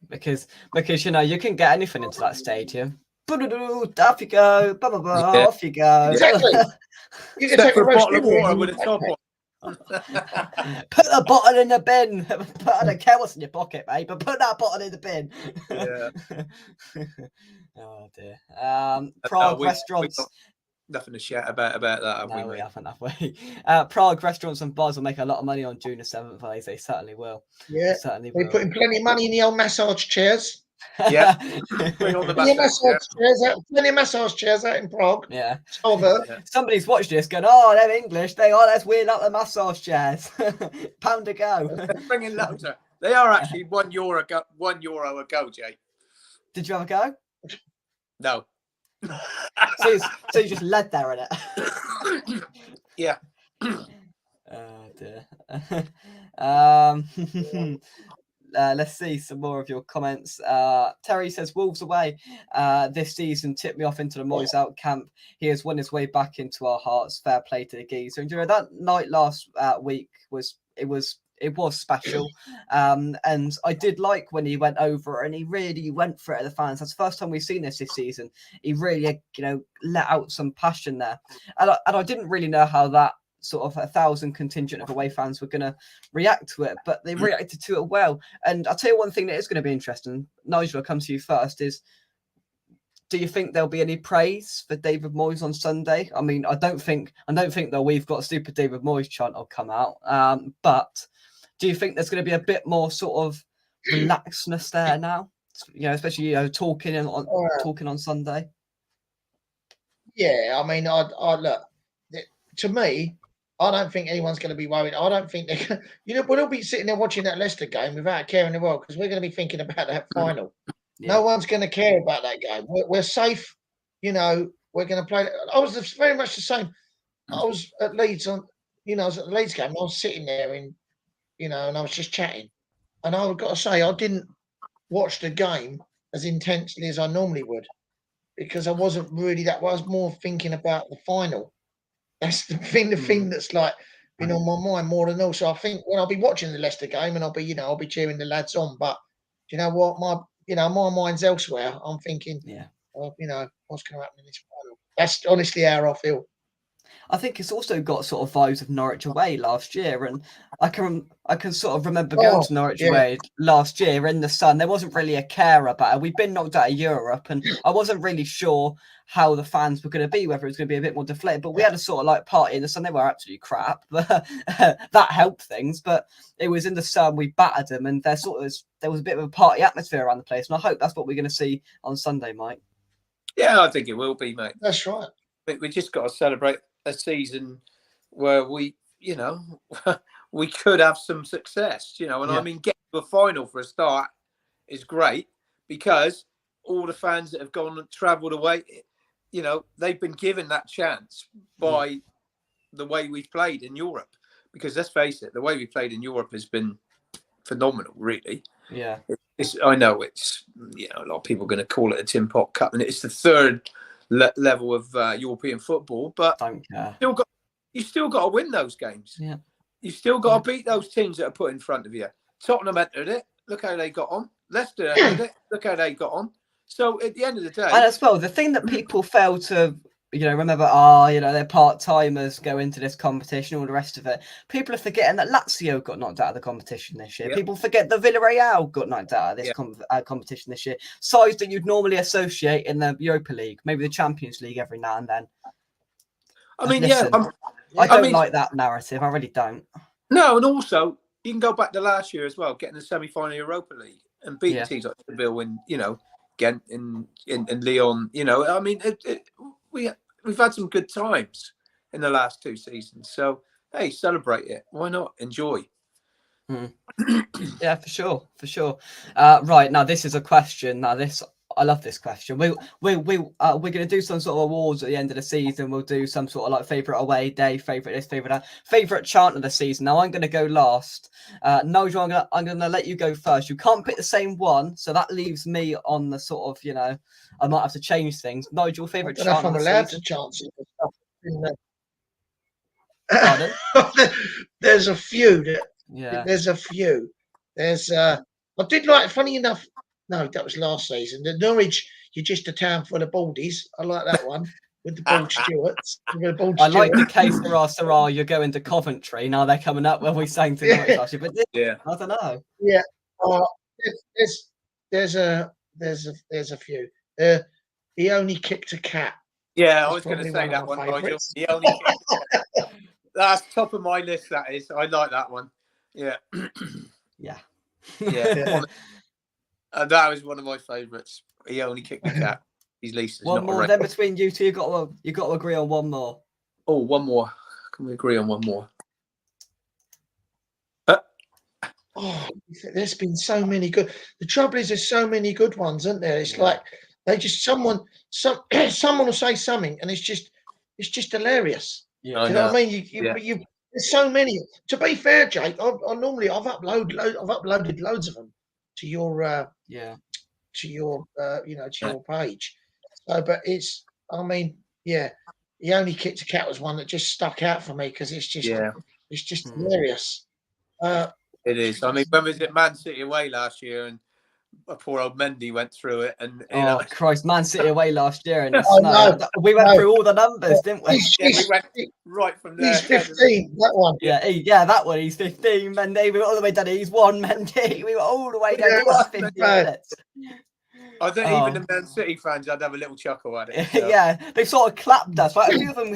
Because you can get anything into that stadium. Off you go, off you go. Exactly. You can take a bottle of water with a top on. Put the bottle in the bin. I don't care what's in your pocket, mate, but put that bottle in the bin. Yeah. Oh dear. Prague restaurants. Nothing to shout about that, have no, we haven't, have we? Prague restaurants and bars will make a lot of money on June the 7th. They certainly will. Yeah, they're putting plenty of money in the old massage chairs. Yeah, bring all the plenty of massage chairs out in Prague. Yeah. Somebody's watched this going, oh, they're English. Let's wheel up the massage chairs. Pound a go. Bringing loads of. They are actually €1 a go, Jake. Did you have a go? No. So you just led there in it. Yeah. Oh dear. Let's see some more of your comments. Terry says Wolves away this season tipped me off into the Moyes out camp. He has won his way back into our hearts. Fair play to the geezer. And that night last week was special. And I did like when he went over and he really went for it at the fans. That's the first time we've seen this season. He really, let out some passion there. And I didn't really know how that sort of 1,000 contingent of away fans were going to react to it, but they reacted to it well. And I'll tell you one thing that is going to be interesting. Nigel, I'll come to you first. Is do you think there'll be any praise for David Moyes on Sunday? I mean, I don't think that we've got a stupid David Moyes chant will come out. But do you think there's going to be a bit more sort of relaxedness there now? Especially talking on Sunday. Yeah, I mean, I look. To me, I don't think anyone's going to be worried. I don't think they're. We'll all be sitting there watching that Leicester game without a care in the world because we're going to be thinking about that final. Yeah. No one's going to care about that game. We're safe. We're going to play. I was very much the same. I was at Leeds I was at the Leeds game. I was sitting there and I was just chatting. and I've got to say, I didn't watch the game as intensely as I normally would because I wasn't really that. I was more thinking about the final. That's the thing that's like been on my mind more than all. So I think when I'll be watching the Leicester game and I'll be cheering the lads on. But do you know what? My mind's elsewhere. I'm thinking, what's going to happen in this final? That's honestly how I feel. I think it's also got sort of vibes of Norwich away last year, and I can sort of remember going to Norwich away last year in the sun. There wasn't really a care about it. We'd been knocked out of Europe, and I wasn't really sure how the fans were going to be, whether it was going to be a bit more deflated. But we had a sort of like party in the sun. They were absolutely crap, but that helped things. But it was in the sun. We battered them, and there was a bit of a party atmosphere around the place. And I hope that's what we're going to see on Sunday, Mike. Yeah, I think it will be, mate. That's right. We just got to celebrate a season where we could have some success, and I mean, getting to a final for a start is great because all the fans that have gone and travelled away, they've been given that chance by the way we've played in Europe. Because let's face it, the way we played in Europe has been phenomenal, really. Yeah, I know it's a lot of people are going to call it a Tin Pot Cup, and it's the third level of European football, but you still got to win those games. Yeah, you still got to beat those teams that are put in front of you. Tottenham entered it. Look how they got on. Leicester entered it. Look how they got on. So at the end of the day, and as well, the thing that people fail to remember, they're part-timers, go into this competition, all the rest of it. People are forgetting that Lazio got knocked out of the competition this year. Yep. People forget that Villarreal got knocked out of this competition this year. Sides that you'd normally associate in the Europa League, maybe the Champions League every now and then. I mean, I don't like that narrative. I really don't. No, and also, you can go back to last year as well, getting the semi-final Europa League and beating teams like Seville and, Ghent and Lyon. I mean, we've had some good times in the last 2 seasons. So, hey, celebrate it. Why not? Enjoy. Yeah, for sure. Right, now this is a question. I love this question. We're going to do some sort of awards at the end of the season. We'll do some sort of like favourite away day, favourite this, favourite that, favourite chant of the season. Now I'm going to go last. Nigel, I'm going to let you go first. You can't pick the same one, so that leaves me on the sort of I might have to change things. Nigel, favourite chant. I don't know if I'm allowed to chant Pardon? There's a few. There's a few. I did like. Funny enough. No, that was last season. The Norwich, you're just a town full of baldies. I like that one with the Bald Stewarts. I like the case Sarah, you're going to Coventry. Now they're coming up when we sang to Norwich last year. But I don't know. Yeah. There's a few. He only kicked a cat. Yeah, I was going to say that one. He only kicked a cat. That's top of my list, that is. I like that one. Yeah. Yeah. That was one of my favourites. He only kicked the cat. His least is one not more. Then between you two, you got to agree on one more. Oh, one more. Can we agree on one more? There's been so many good. The trouble is, there's so many good ones, isn't there? It's like they just someone will say something, and it's just hilarious. Yeah, you know what I mean? You there's so many. To be fair, Jake, I've uploaded loads of them to your to your page. So, but it's he only kicked a cat was one that just stuck out for me because it's just hilarious. It is. I mean, when was it Man City away last year and poor old Mendy went through it and Christ, Man City away last year and we went through all the numbers, didn't we? We went right from there. He's 15, that one. Yeah, that one. He's 15. Mendy, we were all the way down. He's 1. Mendy, we were all the way down to 15 minutes. I think even the Man City fans, I'd have a little chuckle at it. So. Yeah, they sort of clapped us. Right? A few of them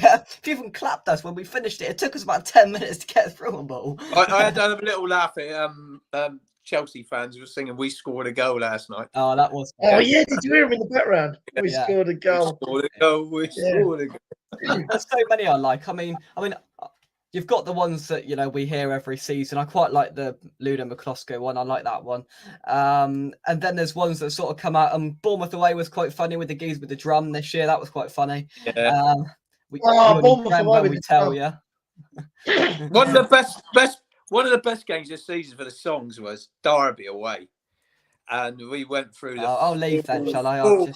clapped us when we finished it. It took us about 10 minutes to get through them all. I had to have a little laugh at Chelsea fans were singing "We scored a goal last night." Oh, that was. Oh yeah, did you hear him in the background? We scored a goal. We scored a goal. There's so many I like. I mean, you've got the ones that we hear every season. I quite like the Ludo McCloskey one. I like that one. And then there's ones that sort of come out. Bournemouth away was quite funny with the geese with the drum this year. That was quite funny. Yeah. Bournemouth away with we tell you. One of the One of the best games this season for the songs was Derby away, and we went through the. I'll leave then, shall I?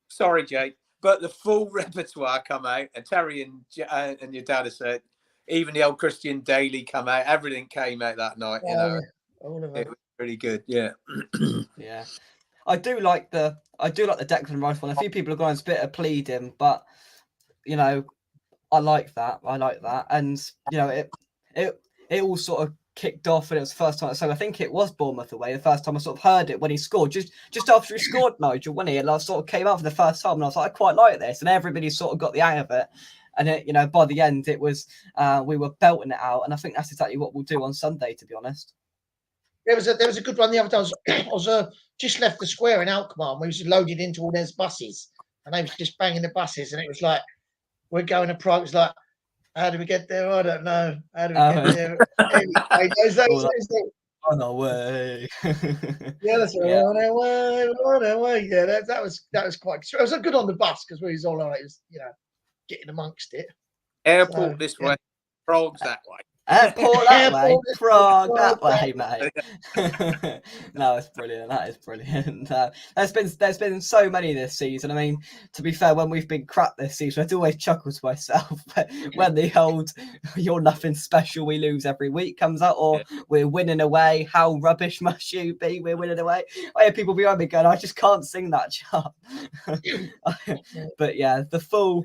Sorry, Jake, but the full repertoire come out, and Terry and your dad have said, even the old Christian Daily come out. Everything came out that night. You know, all of it was really good. Yeah, yeah. I do like the Declan Rice one. A few people have gone and spit a pleading, but you know, I like that. And you know, it all sort of kicked off, and it was the first time. So I think it was Bournemouth away. The first time I sort of heard it when he scored, just after he scored, Nigel, wasn't he? And I sort of came out for the first time, and I was like, I quite like this, and everybody sort of got the hang of it. And it, you know, by the end, it was we were belting it out, and I think that's exactly what we'll do on Sunday, to be honest. There was a good one the other day. I was just left the square in Alkmaar, and we was loaded into all those buses, and they was just banging the buses, and it was like, we're going to Prague. It's like, how do we get there? I don't know. How do we get there? On our way. Yeah, that's right. On our way. Yeah, that was quite. It was good on the bus because we was all right. It was, you know, getting amongst it. Airport this way, Prague's that way. Airport that way, Prague that way, mate. No, it's brilliant. That is brilliant. There's been so many this season. I mean, to be fair, when we've been crap this season, I'd always chuckle to myself when the old "you're nothing special, we lose every week" comes out, or we're winning away. How rubbish must you be? We're winning away. I hear people behind me going, I just can't sing that chart. But yeah, the full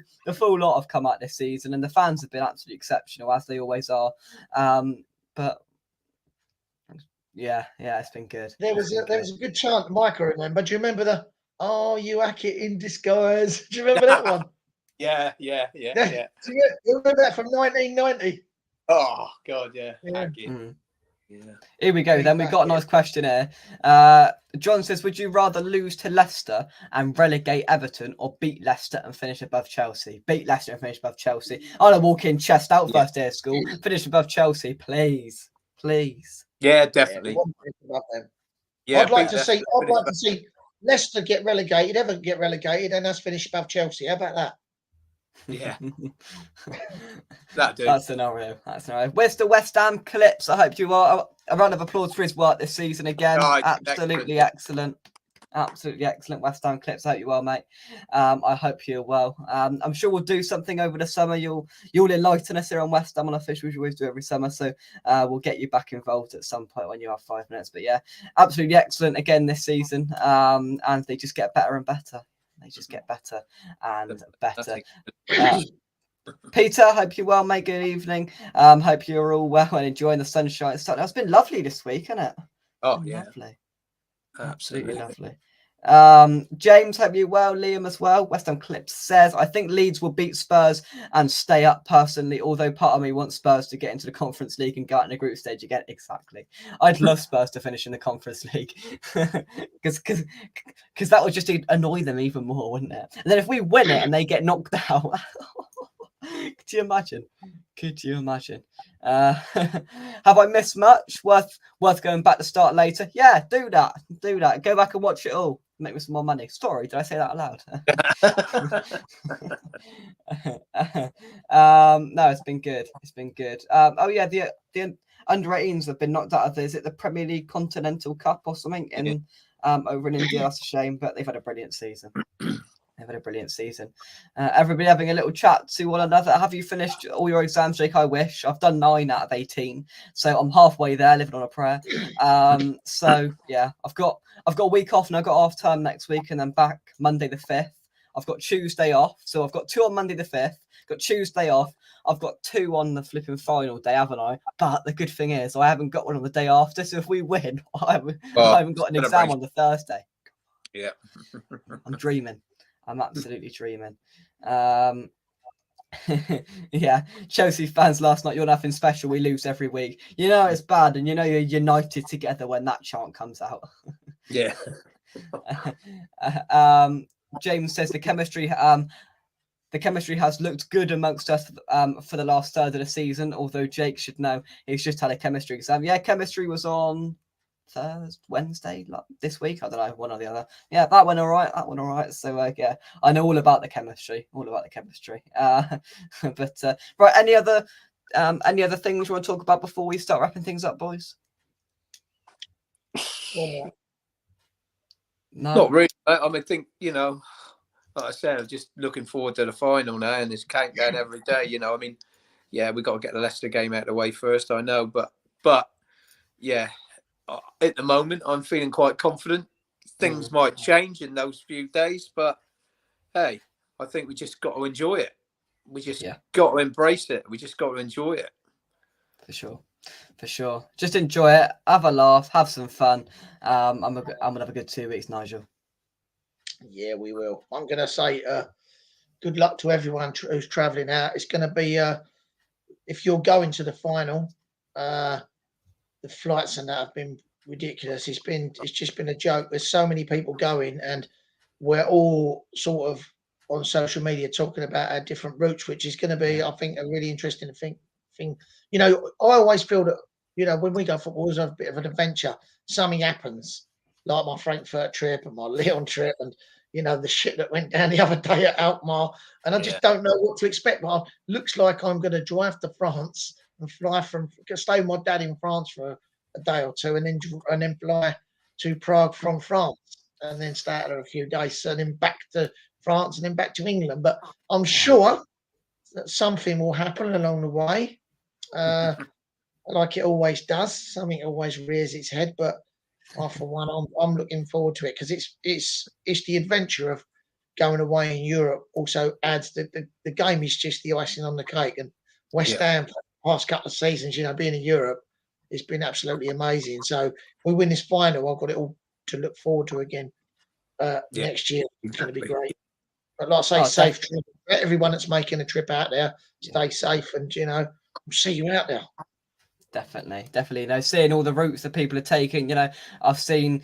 lot have come out this season, and the fans have been absolutely exceptional, as they always are. But yeah, it's been good. There was a good chant, Mike, I remember. Do you remember the "Oh, you Hackett in disguise"? Do you remember that one? Yeah. Do you remember that from 1990? Oh God, yeah. Yeah. Here we go. Then we've got a nice question here. John says, would you rather lose to Leicester and relegate Everton, or beat Leicester and finish above Chelsea? Beat Leicester and finish above Chelsea. I want to walk in chest out first day of school. Finish above Chelsea, please. Yeah, definitely. Yeah, I'd like to see Leicester get relegated, Everton get relegated, and us finish above Chelsea. How about that? Yeah. That scenario. Where's the West Ham clips? I hope you are. A round of applause for his work this season again. Absolutely excellent. Absolutely excellent West Ham clips. I hope you're well, mate. I hope you're well. I'm sure we'll do something over the summer. You'll enlighten us here on West Ham on Official, which we always do every summer. So we'll get you back involved at some point when you have 5 minutes. But yeah, absolutely excellent again this season. And they just get better and better. Peter, hope you're well, mate. Good evening. Hope you're all well and enjoying the sunshine. It's been lovely this week, hasn't it? Oh, yeah. Lovely. Absolutely lovely. James, hope you're well. Liam as well. West Ham Clips says, I think Leeds will beat Spurs and stay up personally, although part of me wants Spurs to get into the Conference League and go out in the group stage again. Exactly. I'd love Spurs to finish in the Conference League because that would just annoy them even more, wouldn't it? And then if we win it and they get knocked out, could you imagine? Have I missed much? Worth going back to start later? Yeah, do that. Go back and watch it all. Make me some more money. Sorry, did I say that aloud? No, it's been good. Oh yeah, the under 18s have been knocked out of is it the Premier League Continental Cup or something in over in India? That's a shame, but they've had a brilliant season. Everybody having a little chat to one another. Have you finished all your exams, Jake? I wish. I've done 9 out of 18, so I'm halfway there, living on a prayer. So yeah, I've got a week off, and I've got half term next week, and then back Monday the 5th. I've got Tuesday off, so I've got 2 on Monday the 5th. Got Tuesday off. I've got 2 on the flipping final day, haven't I? But the good thing is, I haven't got one on the day after. So if we win, I haven't got an exam on the Thursday. Yeah, I'm dreaming. I'm absolutely dreaming. Yeah, Chelsea fans last night, you're nothing special. We lose every week. You know it's bad, and you know you're united together when that chant comes out. Yeah. James says the chemistry has looked good amongst us for the last third of the season. Although Jake should know he's just had a chemistry exam. Yeah, chemistry was on Wednesday this week. I don't know, one or the other. Yeah, that went all right. So yeah, I know all about the chemistry. But right, any other Any other things you want to talk about before we start wrapping things up, boys? Yeah. No, not really. I mean, think, you know, like I said, I'm just looking forward to the final now, and it's countdown every day. You know, I mean, yeah, we got to get the Leicester game out of the way first. I know, but yeah, at the moment, I'm feeling quite confident. Things might change in those few days, but hey, I think we just got to enjoy it. We just got to embrace it. We just got to enjoy it. For sure. For sure. Just enjoy it. Have a laugh. Have some fun. I'm gonna have a good 2 weeks, Nigel. Yeah, we will. I'm going to say good luck to everyone who's travelling out. It's going to be, if you're going to the final, the flights and that have been ridiculous. It's just been a joke. There's so many people going, and we're all sort of on social media talking about our different routes, which is going to be, I think, a really interesting thing. You know, I always feel that, you know, when we go football, it's a bit of an adventure. Something happens, like my Frankfurt trip and my Lyon trip, and you know the shit that went down the other day at Alkmaar, and I just don't know what to expect. But looks like I'm going to drive to France and fly stay with my dad in France for a day or two, and then fly to Prague from France, and then stay there a few days, and then back to France, and then back to England. But I'm sure that something will happen along the way, like it always does. Something always rears its head, but for one, I'm looking forward to it because it's the adventure of going away in Europe. Also adds the game is just the icing on the cake. And West Ham for the past couple of seasons, you know, being in Europe, it's been absolutely amazing. So we win this final, I've got it all to look forward to again next year. It's going to be great. But like I say, safe trip. Everyone that's making a trip out there, stay safe, and you know, see you out there. Definitely. You know, seeing all the routes that people are taking, you know, I've seen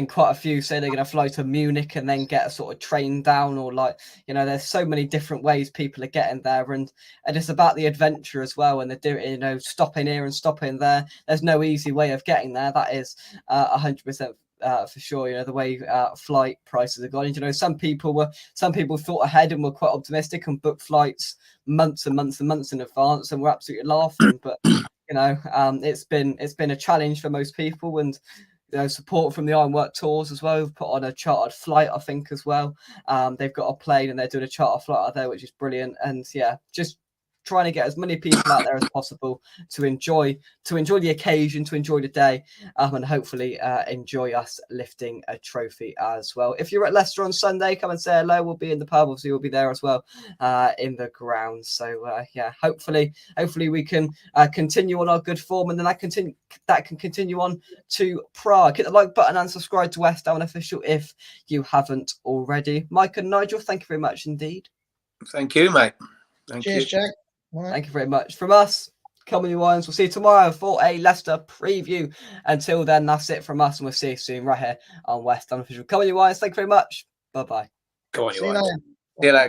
quite a few say they're going to fly to Munich and then get a sort of train down, or like, you know, there's so many different ways people are getting there, and it's about the adventure as well. And they're doing, you know, stopping here and stopping there. There's no easy way of getting there. That is 100%. For sure, you know, the way flight prices have gone. And, you know, some people thought ahead and were quite optimistic and booked flights months and months and months in advance, and were absolutely laughing. But you know, it's been a challenge for most people, and you know, support from the Ironwork Tours as well. We've put on a chartered flight, I think, as well. They've got a plane and they're doing a charter flight out there, which is brilliant. And yeah, just trying to get as many people out there as possible to enjoy the occasion, to enjoy the day, and hopefully enjoy us lifting a trophy as well. If you're at Leicester on Sunday, come and say hello. We'll be in the pub. Obviously, we'll be there as well in the ground. So yeah, hopefully we can continue on our good form, and then that can continue on to Prague. Hit the like button and subscribe to West Ham Official if you haven't already. Mike and Nigel, thank you very much indeed. Thank you, mate. Cheers, Jack. Thank you very much. From us, Comedy Wines, we'll see you tomorrow for a Leicester preview. Until then, that's it from us, and we'll see you soon right here on West Ham Official. Comedy Wines, thank you very much. Bye-bye. Go on, See you later. See you later.